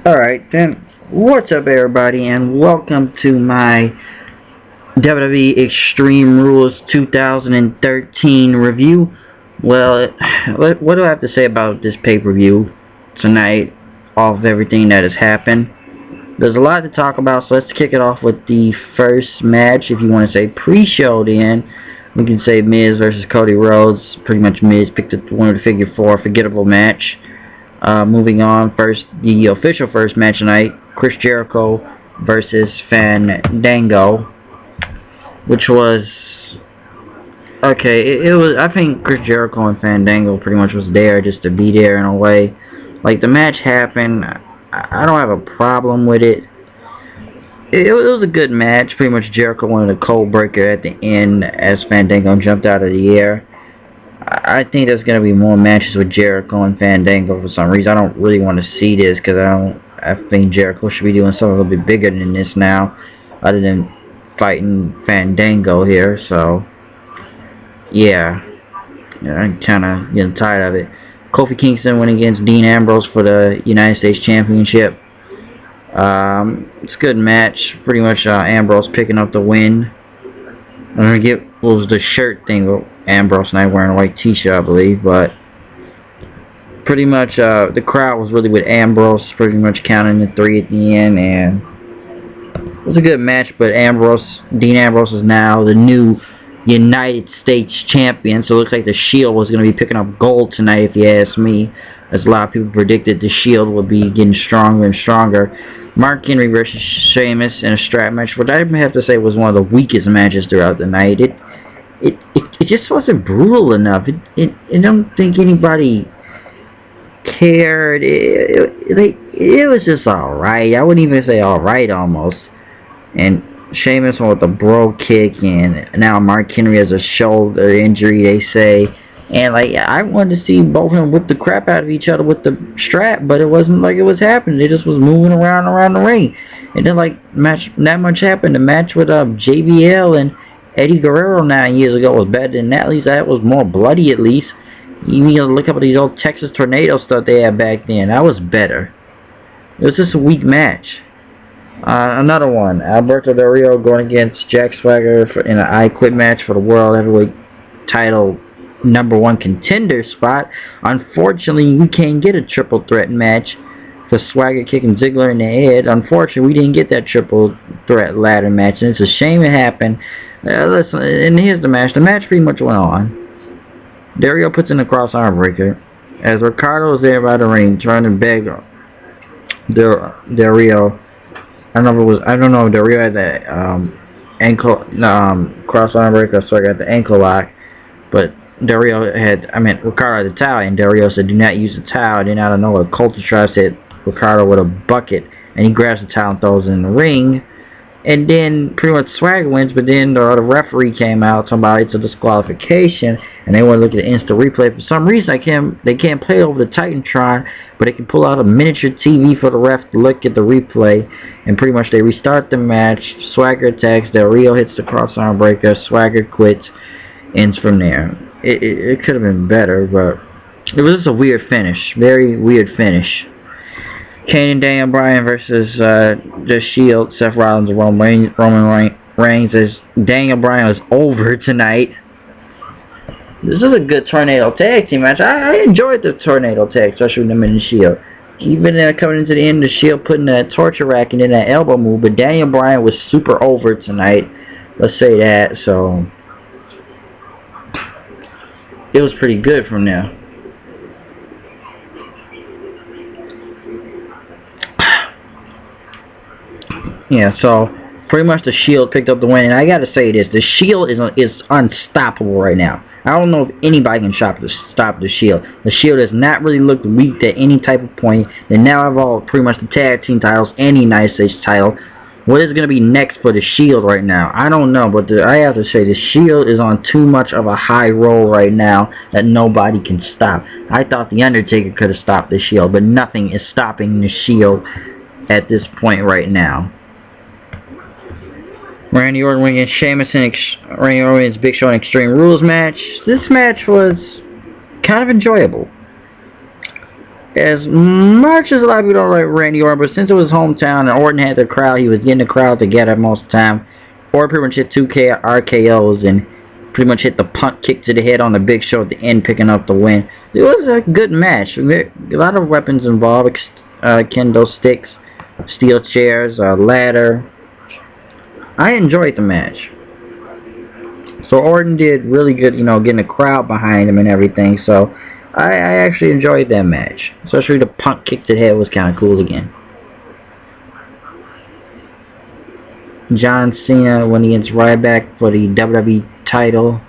Alright then, what's up everybody, and welcome to my WWE Extreme Rules 2013 review. Well, what do I have to say about this pay-per-view tonight, off of everything that has happened? There's a lot to talk about, so let's kick it off with the first match. If you want to say pre-show, then we can say Miz versus Cody Rhodes. Pretty much Miz picked up one of the figure four, forgettable match. Moving on, the official first match tonight, Chris Jericho versus Fandango, which was okay. It was. I think Chris Jericho and Fandango pretty much was there just to be there in a way. Like, the match happened. I don't have a problem with it. It was a good match. Pretty much Jericho wanted a cold breaker at the end as Fandango jumped out of the air. I think there's going to be more matches with Jericho and Fandango for some reason. I don't really want to see this because I think Jericho should be doing something a little bit bigger than this now, other than fighting Fandango here. So, yeah, I'm kind of getting tired of it. Kofi Kingston went against Dean Ambrose for the United States Championship. It's a good match. Pretty much Ambrose picking up the win. I forget what was the shirt thing with Ambrose and I wearing a white t-shirt, I believe, but pretty much the crowd was really with Ambrose, pretty much counting the 3 at the end, and it was a good match. But Dean Ambrose is now the new United States champion, so it looks like the Shield was going to be picking up gold tonight, if you ask me, as a lot of people predicted the Shield would be getting stronger and stronger. Mark Henry versus Sheamus in a strap match, which I have to say was one of the weakest matches throughout the night. It just wasn't brutal enough. I don't think anybody cared. It was just alright. I wouldn't even say alright almost. And Sheamus went with a bro kick, and now Mark Henry has a shoulder injury, they say. And like, I wanted to see both of them whip the crap out of each other with the strap, but it wasn't like it was happening. It just was moving around the ring. And then like not much happened. The match with JBL and Eddie Guerrero 9 years ago was better than that. At least that was more bloody, at least. You need to look up at these old Texas Tornado stuff they had back then. That was better. It was just a weak match. Another one, Alberto Del Rio going against Jack Swagger in an I Quit match for the World Heavyweight title #1 contender spot. Unfortunately, we can't get a triple threat match for Swagger kicking Ziggler in the head. Unfortunately, we didn't get that triple threat ladder match, and it's a shame it happened. Listen, and here's the match. The match pretty much went on. Del Rio puts in the cross arm breaker as Ricardo is there by the ring trying to beg Del Rio. I don't know if Del Rio had the ankle cross arm breaker, so I got the ankle lock, but Ricardo had the towel, and Del Rio said, "Do not use the towel." Then out of nowhere, Coulter tries to hit Ricardo with a bucket, and he grabs the towel and throws it in the ring. And then pretty much Swagger wins, but then the referee came out talking about it's a disqualification, and they want to look at the instant replay. For some reason, they can't play over the Titantron, but they can pull out a miniature TV for the ref to look at the replay, and pretty much they restart the match. Swagger attacks, Del Rio hits the cross arm breaker, Swagger quits, ends from there. It could have been better, but it was just a weird finish, very weird finish. Kane and Daniel Bryan versus the Shield, Seth Rollins and Roman Reigns, as Daniel Bryan was over tonight. This is a good Tornado Tag Team match. I enjoyed the Tornado Tag, especially with them in the Shield. Even coming into the end, the Shield putting that torture rack and then that elbow move, but Daniel Bryan was super over tonight. Let's say that, so it was pretty good from there. Yeah, so pretty much the Shield picked up the win, and I gotta say this: the Shield is unstoppable right now. I don't know if anybody can stop the Shield. The Shield has not really looked weak at any type of point. They now have all pretty much the tag team titles and the United States title. What is going to be next for the Shield right now? I don't know, but I have to say the Shield is on too much of a high roll right now that nobody can stop. I thought The Undertaker could have stopped the Shield, but nothing is stopping the Shield at this point right now. Randy Orton against Sheamus and Randy Orton's Big Show in Extreme Rules match. This match was kind of enjoyable. As much as a lot of people don't like Randy Orton, but since it was hometown and Orton had the crowd, he was getting the crowd together most of the time. Orton pretty much hit 2 RKOs and pretty much hit the punt kick to the head on the Big Show at the end, picking up the win. It was a good match. A lot of weapons involved, kendo sticks, steel chairs, a ladder. I enjoyed the match. So Orton did really good, you know, getting the crowd behind him and everything. So I actually enjoyed that match. Especially the punt kick to the head was kind of cool again. John Cena went against Ryback for the WWE title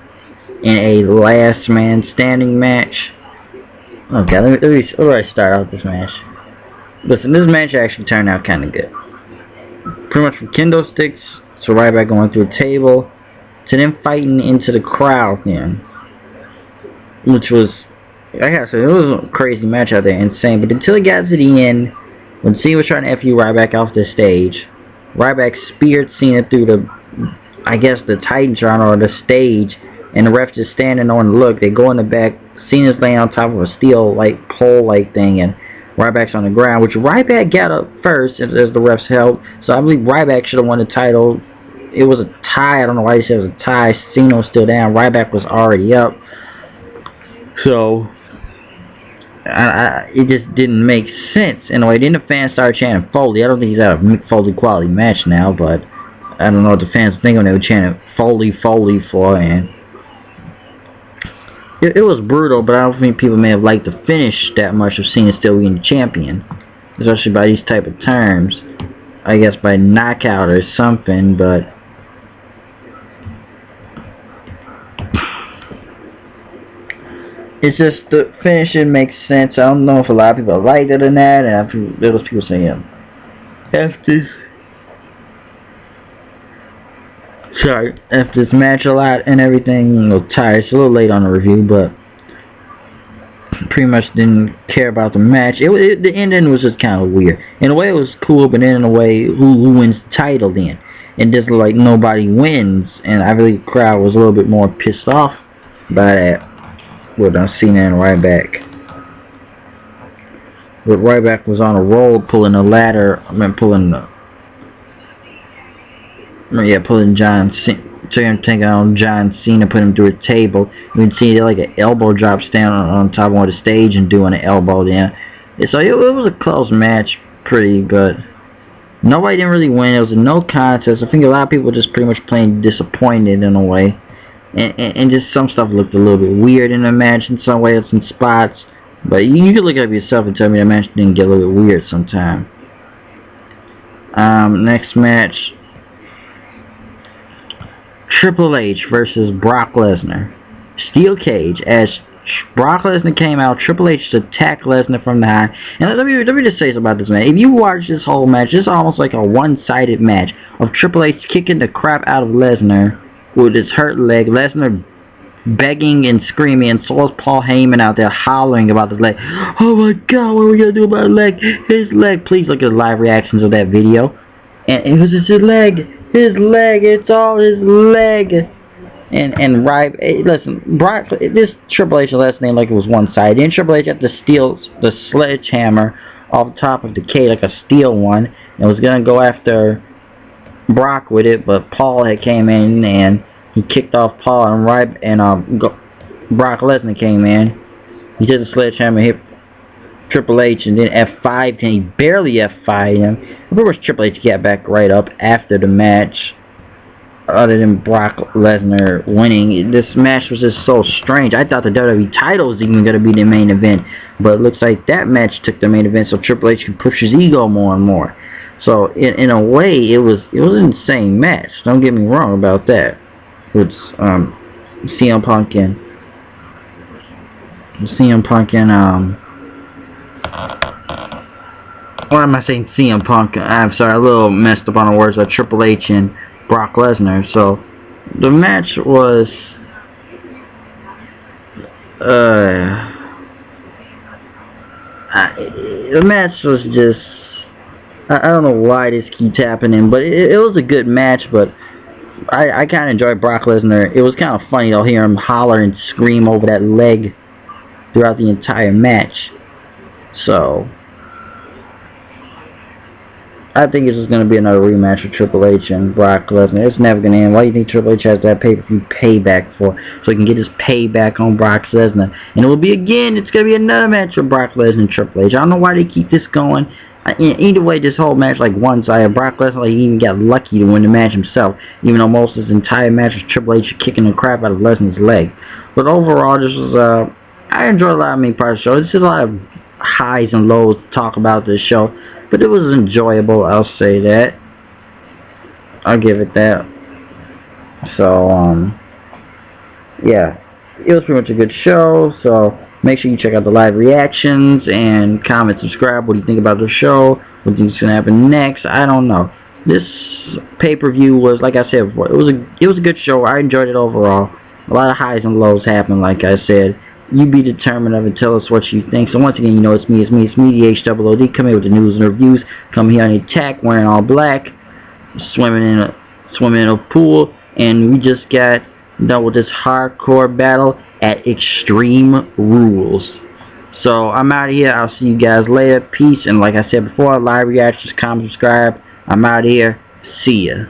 in a last man standing match. Okay, let me start out this match. Listen, this match actually turned out kind of good. Pretty much from kendo sticks to Ryback going through a table to them fighting into the crowd then. Which was, like I said, it was a crazy match out there, insane. But until it got to the end, when Cena was trying to F you Ryback off the stage, Ryback speared Cena through the, I guess, the Titantron or the stage, and the ref just standing on the look. They go in the back. Cena's laying on top of a steel, like, pole-like thing, and Ryback's on the ground, which Ryback got up first as the refs held. So I believe Ryback should have won the title. It was a tie. I don't know why he said it was a tie. Cena was still down. Ryback was already up. So it just didn't make sense. Anyway, then the fans started chanting Foley. I don't think he's at a Mick Foley quality match now, but I don't know what the fans think when they were chanting Foley for, and it was brutal, but I don't think people may have liked the finish that much of Cena still being the champion, especially by these type of terms. I guess by knockout or something, but it's just the finish didn't make sense. I don't know if a lot of people liked it or not, and there was people saying, after this match a lot and everything, you know, tired. It's a little late on the review, but pretty much didn't care about the match. The ending was just kind of weird. In a way, it was cool, but then in a way, who wins the title then? And just like nobody wins, and I believe the crowd was a little bit more pissed off by that with Cena and Ryback. But Ryback was on a roll, pulling a ladder. Pulling John Cena, taking on John Cena, put him through a table. You can see like an elbow drop stand on top of the stage and doing an elbow there. So it was a close match, but nobody didn't really win. It was a no contest. I think a lot of people were just pretty much playing disappointed in a way. And just some stuff looked a little bit weird in the match in some ways, some spots. But you can look at it yourself and tell me the match didn't get a little bit weird sometime. Next match, Triple H versus Brock Lesnar. Steel cage. As Brock Lesnar came out, Triple H attacked Lesnar from behind. And let me just say something about this match. If you watch this whole match, it's almost like a one-sided match of Triple H kicking the crap out of Lesnar with his hurt leg. Lesnar begging and screaming, and so was Paul Heyman out there hollering about the leg. Oh my God, what are we gonna do about his leg? His leg. Please look at the live reactions of that video. And it was just his leg. His leg, it's all his leg. And listen, Brock, this Triple H last name like it was one side. Then Triple H had to steal the sledgehammer off the top of the cage, like a steel one, and was gonna go after Brock with it, but Paul had came in and he kicked off Paul, and Brock Lesnar came in. He did the sledgehammer, hit Triple H, and then F5'd him. He barely F5'd him. Of course, Triple H got back right up after the match. Other than Brock Lesnar winning, this match was just so strange. I thought the WWE title was even going to be the main event, but it looks like that match took the main event, so Triple H can push his ego more and more. So in a way, it was an insane match. Don't get me wrong about that. With CM Punk and why am I saying CM Punk? I'm sorry, a little messed up on the words of Triple H and Brock Lesnar. So the match was just, I don't know why this keeps happening, but it was a good match. But I kind of enjoyed Brock Lesnar. It was kind of funny though, hear him holler and scream over that leg throughout the entire match. So I think it's just going to be another rematch with Triple H and Brock Lesnar. It's never going to end. Why do you think Triple H has that pay-per-view payback for? So he can get his payback on Brock Lesnar. And it will be again, it's going to be another match with Brock Lesnar and Triple H. I don't know why they keep this going. Either way, this whole match, like one-sided. Brock Lesnar, like, he even got lucky to win the match himself. Even though most of his entire match was Triple H kicking the crap out of Lesnar's leg. But overall, this was, I enjoyed a lot of main part of the show. This is a lot of highs and lows to talk about this show. But it was enjoyable, I'll say that. I'll give it that. So, yeah. It was pretty much a good show. So, make sure you check out the live reactions and comment, subscribe. What do you think about the show? What do you think is going to happen next? I don't know. This pay-per-view was, like I said before, it was a good show. I enjoyed it overall. A lot of highs and lows happened, like I said. You be determined of it. Tell us what you think. So once again, you know it's me, the HHH. Come here with the news and reviews. Come here on attack, wearing all black, swimming in a pool, and we just got done with this hardcore battle at Extreme Rules. So I'm out of here. I'll see you guys later. Peace. And like I said before, live reactions, comment, subscribe. I'm out of here. See ya.